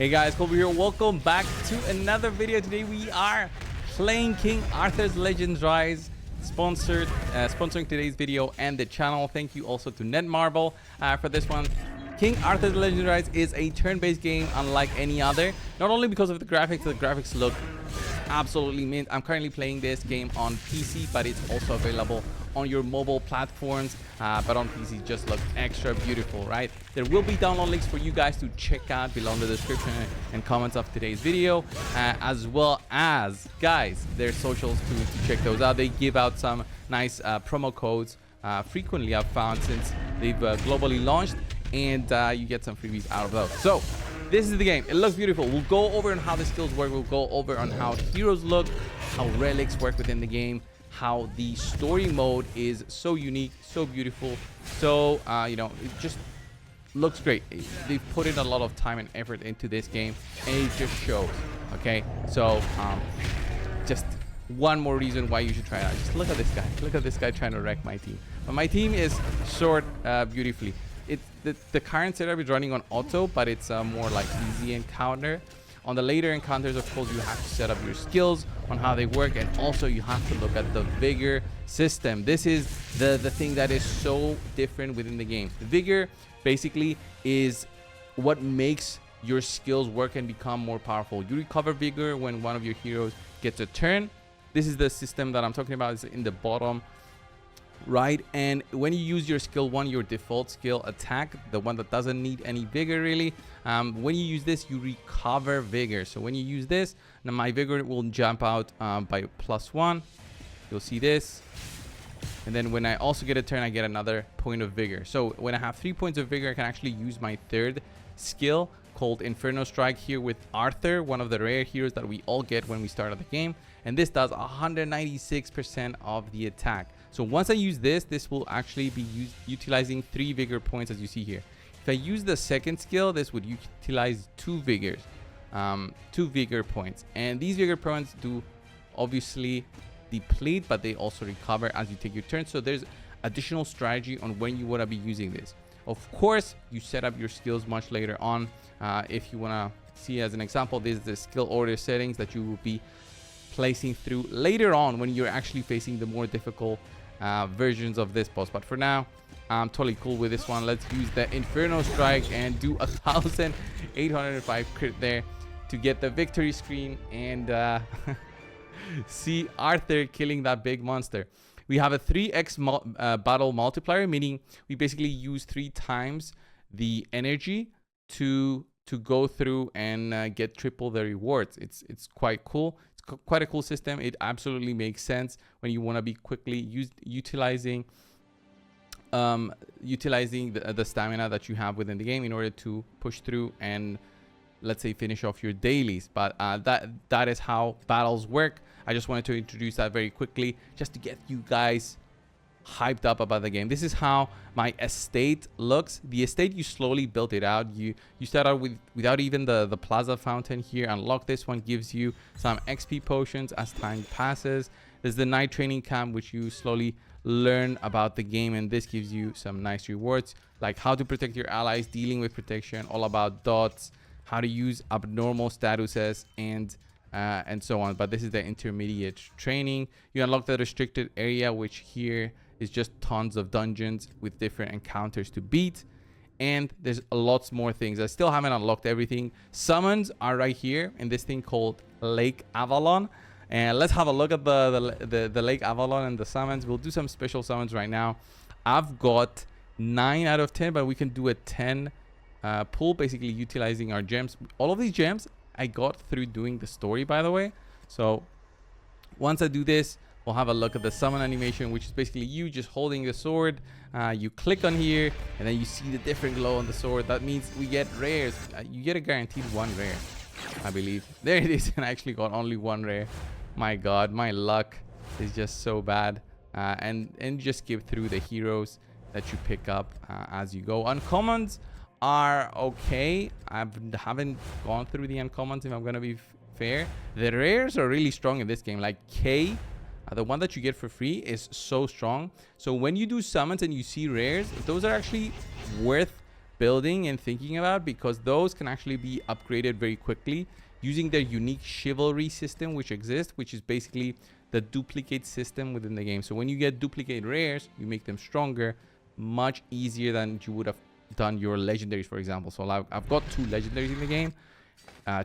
Hey guys, Colby here. Welcome back to another video. Today we are playing King Arthur's Legends Rise, sponsoring today's video and the channel. Thank you also to Netmarble for this one. King Arthur's Legends Rise is a turn-based game unlike any other. Not only because of the graphics look absolutely mint. I'm currently playing this game on PC, but it's also available on your mobile platforms, but on PC just looks extra beautiful, right? There will be download links for you guys to check out below in the description and comments of today's video, as well as guys their socials to check those out. They give out some nice promo codes frequently, I've found, since they've globally launched, and you get some freebies out of those. So this is the game. It looks beautiful. We'll go over on how the skills work. We'll go over on how heroes look, how relics work within the game, how the story mode is so unique, so beautiful, so you know, it just looks great. They've put in a lot of time and effort into this game, and it just shows. Okay, so just one more reason why you should try it out. Just look at this guy. Look at this guy trying to wreck my team. But my team is short beautifully. It's the current setup is running on auto, but it's more like easy encounter. On the later encounters, of course, you have to set up your skills on how they work, and also you have to look at the vigor system. This is the thing that is so different within the game. The vigor basically is what makes your skills work and become more powerful. You recover vigor when one of your heroes gets a turn. This is the system that I'm talking about. It's in the bottom right, and when you use your skill 1, your default skill attack, the one that doesn't need any vigor really, when you use this, you recover vigor. So when you use this, now my vigor will jump out by +1. You'll see this, and then when I also get a turn, I get another point of vigor. So when I have 3 points of vigor, I can actually use my third skill called Inferno Strike here with Arthur, one of the rare heroes that we all get when we start the game, and this does 196% of the attack. So once I use this, this will actually be utilizing 3 vigor points, as you see here. If I use the second skill, this would utilize 2 vigor points, and these vigor points do obviously deplete, but they also recover as you take your turn. So there's additional strategy on when you want to be using this. Of course, you set up your skills much later on. If you want to see as an example, this is the skill order settings that you will be placing through later on when you're actually facing the more difficult versions of this boss. But for now, I'm totally cool with this one. Let's use the Inferno Strike and do 1,805 crit there to get the victory screen and see Arthur killing that big monster. We have a 3x battle multiplier, meaning we basically use 3 times the energy to go through and get triple the rewards. It's quite cool. It's quite a cool system. It absolutely makes sense when you want to be quickly utilizing the stamina that you have within the game in order to push through and, let's say, finish off your dailies. But that is how battles work. I just wanted to introduce that very quickly just to get you guys hyped up about the game. This is how my estate looks. The estate, you slowly build it out. You start out without even the plaza fountain here. Unlock this one, gives you some XP potions as time passes. There's the night training camp, which you slowly learn about the game, and this gives you some nice rewards like how to protect your allies, dealing with protection, all about dots, how to use abnormal statuses, and so on. But this is the intermediate training. You unlock the restricted area, which here is just tons of dungeons with different encounters to beat, and there's lots more things. I still haven't unlocked everything. Summons are right here in this thing called Lake Avalon, and let's have a look at the Lake Avalon and the summons. We'll do some special summons right now. I've got 9 out of 10, but we can do a 10 pull, basically utilizing our gems. All of these gems I got through doing the story, by the way. So once I do this, we'll have a look at the summon animation, which is basically you just holding the sword. You click on here, and then you see the different glow on the sword. That means we get rares. You get a guaranteed 1 rare, I believe. There it is, and I actually got only 1 rare. My god, my luck is just so bad. And just skip through the heroes that you pick up as you go. Uncommons are okay. I haven't gone through the uncommons, if I'm gonna be fair. The rares are really strong in this game. Like K, the one that you get for free, is so strong. So when you do summons and you see rares, those are actually worth building and thinking about, because those can actually be upgraded very quickly using their unique chivalry system which exists, which is basically the duplicate system within the game. So when you get duplicate rares, you make them stronger much easier than you would have done your legendaries, for example. So I've got 2 legendaries in the game.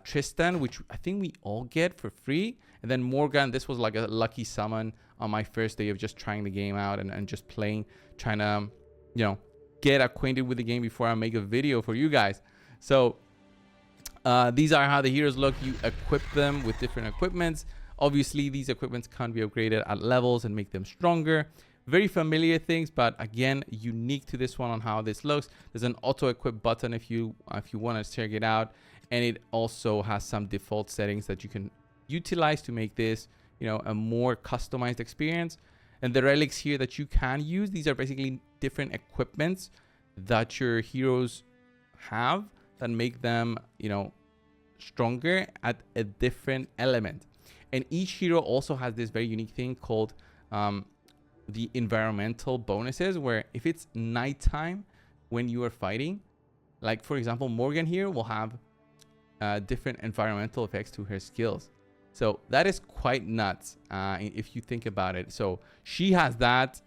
Tristan, which I think we all get for free, and then Morgan. This was like a lucky summon on my first day of just trying the game out and just playing, trying to, you know, get acquainted with the game before I make a video for you guys. So these are how the heroes look. You equip them with different equipments. Obviously, these equipments can't be upgraded at levels and make them stronger. Very familiar things, but again, unique to this one on how this looks. There's an auto equip button if you want to check it out, and it also has some default settings that you can utilize to make this, you know, a more customized experience. And the relics here that you can use, these are basically different equipments that your heroes have that make them, you know, stronger at a different element. And each hero also has this very unique thing called the environmental bonuses, where if it's nighttime when you are fighting, like for example, Morgan here will have different environmental effects to her skills. So that is quite nuts if you think about it. So she has that.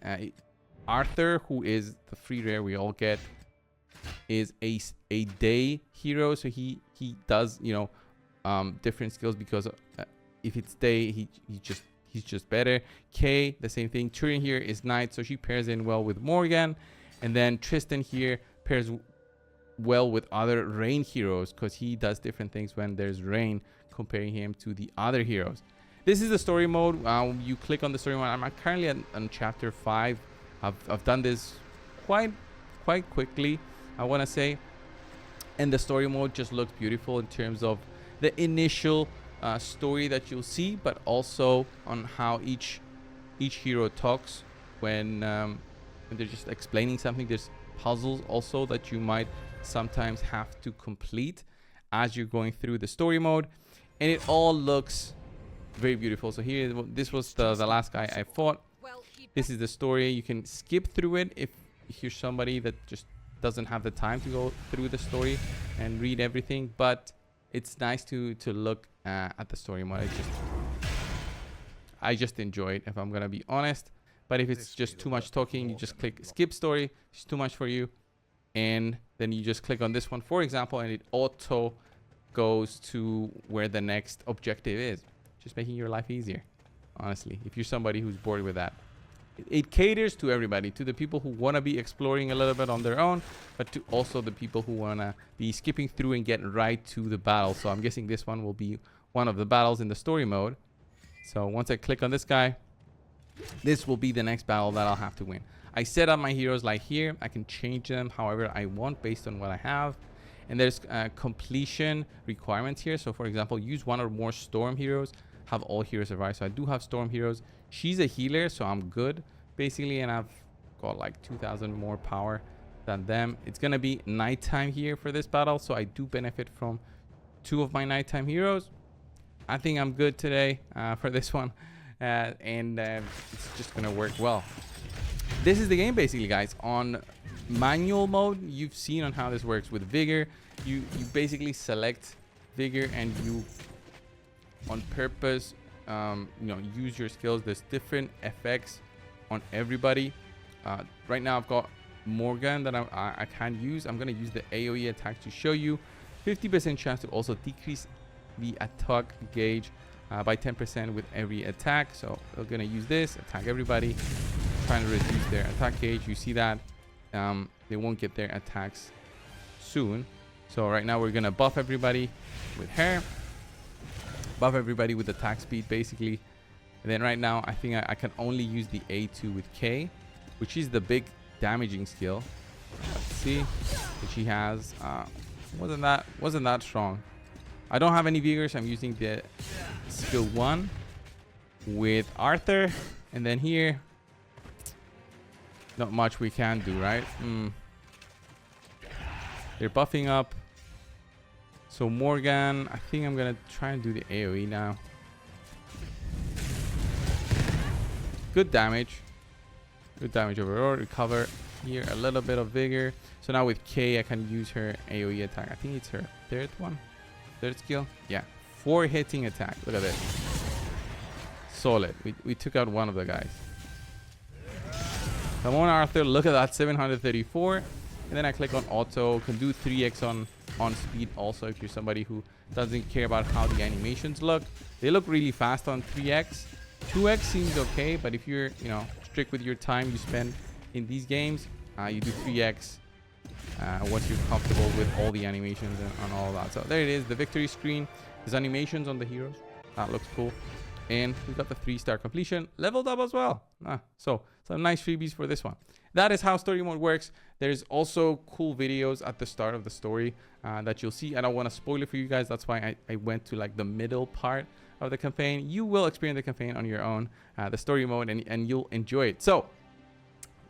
Arthur, who is the free rare we all get, is a day hero. So he does, you know, different skills because if it's day, he's just better. Kay, the same thing. Turin here is night, so she pairs in well with Morgan. And then Tristan here pairs well with other rain heroes because he does different things when there's rain, comparing him to the other heroes. This is the story mode. You click on the story mode. I'm currently on chapter 5. I've done this quite quickly, I want to say. And the story mode just looks beautiful in terms of the initial story that you'll see, but also on how each hero talks when they're just explaining something. There's puzzles also that you might sometimes have to complete as you're going through the story mode, and it all looks very beautiful. So here, this was the last guy I fought. This is the story. You can skip through it if you're somebody that just doesn't have the time to go through the story and read everything, but it's nice to look at the story mode. I just enjoy it, if I'm gonna be honest. But if it's just too much talking, you just click skip story. It's too much for you, and then you just click on this one, for example, and it auto goes to where the next objective is, just making your life easier, honestly, if you're somebody who's bored with that. It caters to everybody, to the people who want to be exploring a little bit on their own, but to also the people who want to be skipping through and get right to the battle. So I'm guessing this one will be one of the battles in the story mode. So once I click on this guy, this will be the next battle that I'll have to win. I set up my heroes like here. I can change them however I want based on what I have. And there's completion requirements here. So for example, use one or more storm heroes, have all heroes survive. So I do have storm heroes. She's a healer, so I'm good basically, and I've got like 2,000 more power than them. It's gonna be nighttime here for this battle, so I do benefit from 2 of my nighttime heroes. I think I'm good today for this one, and it's just gonna work well. This is the game basically, guys. On manual mode, you've seen on how this works with vigor. You basically select vigor and you on purpose use your skills. There's different effects on everybody. Right now I've got Morgan that I can use. I'm gonna use the AoE attack to show you. 50% chance to also decrease the attack gauge by 10% with every attack. So we're gonna use this, attack everybody, trying to reduce their attack gauge. You see that they won't get their attacks soon. So right now we're gonna buff everybody with her, buff everybody with attack speed basically. And then right now I think I can only use the A2 with K, which is the big damaging skill. Let's see what she has. Wasn't that strong. I don't have any vigor, so I'm using the skill 1 with Arthur. And then here, not much we can do, right? They're buffing up. So Morgan, I think I'm gonna try and do the AoE now. Good damage. Good damage overall. Recover here a little bit of vigor. So now with K, I can use her AoE attack. I think it's her third skill. Yeah, 4 hitting attack. Look at this. Solid. We took out one of the guys. Come on, Arthur. Look at that, 734. And then I click on auto. Can do 3x on speed also if you're somebody who doesn't care about how the animations look. They look really fast on 3x. 2x seems okay, but if you're, you know, strict with your time you spend in these games, you do 3x once you're comfortable with all the animations and all that. So there it is, the victory screen. There's animations on the heroes. That looks cool. And we got the 3-star completion, leveled up as well. So some nice freebies for this one. That is how story mode works. There's also cool videos at the start of the story that you'll see. I don't want to spoil it for you guys. That's why I went to like the middle part of the campaign. You will experience the campaign on your own, the story mode, and you'll enjoy it. So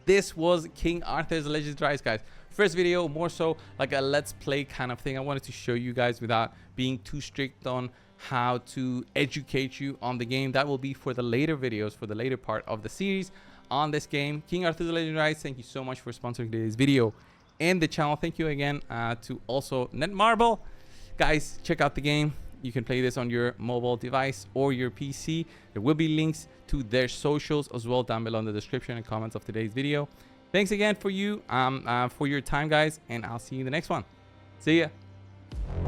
this was King Arthur's Legends Rise, guys. First video, more so like a let's play kind of thing. I wanted to show you guys without being too strict on how to educate you on the game. That will be for the later videos, for the later part of the series on this game. King Arthur's Legends Rise, thank you so much for sponsoring today's video and the channel. Thank you again to also Netmarble. Guys, check out the game. You can play this on your mobile device or your PC. There will be links to their socials as well down below in the description and comments of today's video. Thanks again for your time, guys, and I'll see you in the next one. See ya.